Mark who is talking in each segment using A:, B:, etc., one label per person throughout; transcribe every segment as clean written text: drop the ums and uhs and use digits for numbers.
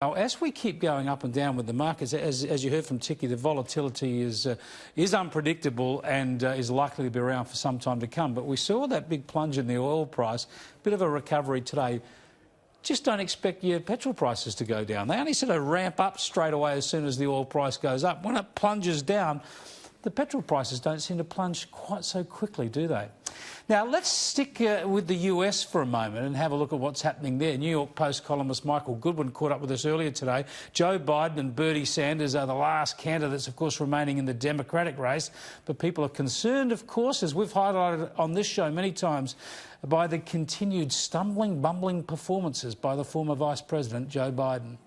A: Now, as we keep going up and down with the markets, as you heard from Tiki, the volatility is unpredictable and is likely to be around for some time to come. But we saw that big plunge in the oil price, bit of a recovery today. Just don't expect your petrol prices to go down. They only sort of ramp up straight away as soon as the oil price goes up. When it plunges down, the petrol prices don't seem to plunge quite so quickly, do they? Now, let's stick with the US for a moment and have a look at what's happening there. New York Post columnist Michael Goodwin caught up with us earlier today. Joe Biden and Bernie Sanders are the last candidates, of course, remaining in the Democratic race. But people are concerned, of course, as we've highlighted on this show many times, by the continued stumbling, bumbling performances by the former Vice President, Joe Biden.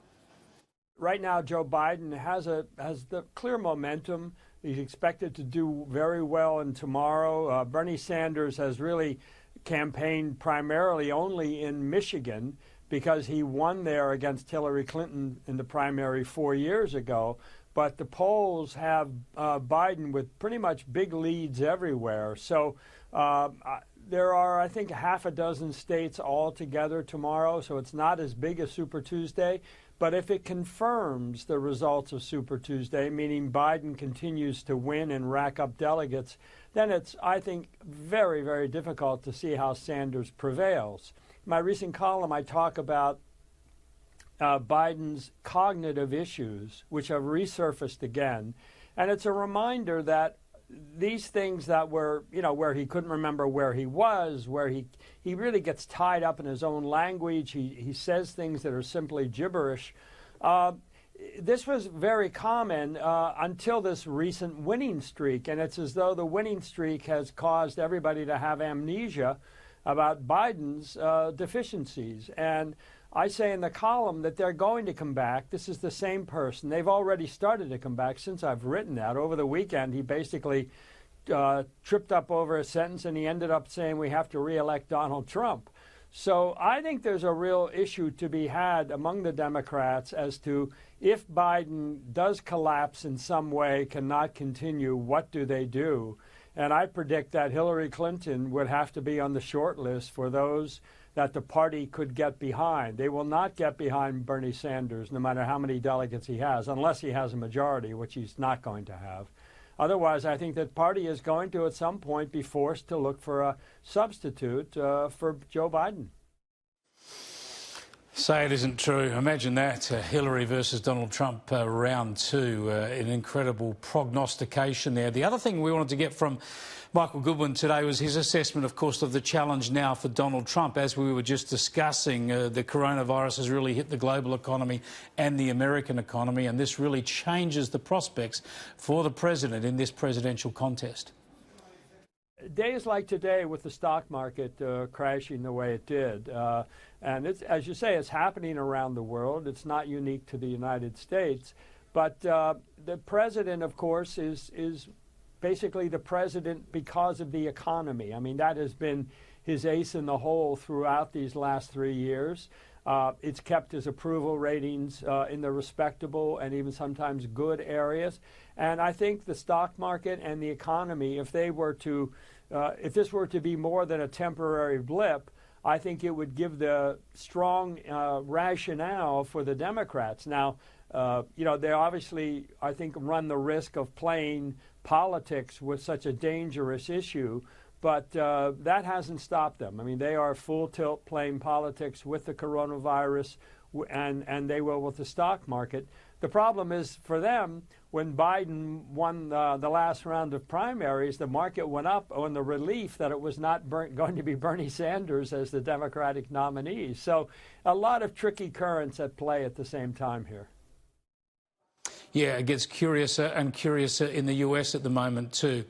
B: Right now, Joe Biden has the clear momentum. He's expected to do very well in tomorrow. Bernie Sanders has really campaigned primarily only in Michigan because he won there against Hillary Clinton in the primary 4 years ago. But the polls have Biden with pretty much big leads everywhere. So there are, I think, half a dozen states altogether tomorrow, so it's not as big as Super Tuesday. But if it confirms the results of Super Tuesday, meaning Biden continues to win and rack up delegates, then it's, I think, very, very difficult to see how Sanders prevails. In my recent column, I talk about Biden's cognitive issues, which have resurfaced again. And it's a reminder that these things that were, where he couldn't remember where he was, where he really gets tied up in his own language. He says things that are simply gibberish. This was very common until this recent winning streak. And it's as though the winning streak has caused everybody to have amnesia about Biden's deficiencies. And I say in the column that they're going to come back. This is the same person. They've already started to come back since I've written that. Over the weekend, he basically tripped up over a sentence, and he ended up saying we have to re-elect Donald Trump. So I think there's a real issue to be had among the Democrats as to if Biden does collapse in some way, cannot continue, what do they do? And I predict that Hillary Clinton would have to be on the short list for those that the party could get behind. They will not get behind Bernie Sanders, no matter how many delegates he has, unless he has a majority, which he's not going to have. Otherwise, I think that party is going to, at some point, be forced to look for a substitute for Joe Biden.
A: Say it isn't true. Imagine that, Hillary versus Donald Trump, round two, an incredible prognostication there. The other thing we wanted to get from Michael Goodwin today was his assessment, of course, of the challenge now for Donald Trump. As we were just discussing, the coronavirus has really hit the global economy and the American economy, and this really changes the prospects for the president in this presidential contest.
B: Days like today, with the stock market crashing the way it did, and it's, as you say, it's happening around the world. It's not unique to the United States. But the president, of course, is basically the president because of the economy. I mean, that has been his ace in the hole throughout these last 3 years. It's kept his approval ratings in the respectable and even sometimes good areas. And I think the stock market and the economy, if this were to be more than a temporary blip, I think it would give the strong rationale for the Democrats. Now, they obviously, I think, run the risk of playing politics with such a dangerous issue, but that hasn't stopped them. I mean, they are full tilt playing politics with the coronavirus, and they will with the stock market. The problem is for them, when Biden won the last round of primaries, the market went up on the relief that it was not going to be Bernie Sanders as the Democratic nominee. So a lot of tricky currents at play at the same time here.
A: Yeah, it gets curiouser and curiouser in the US at the moment too.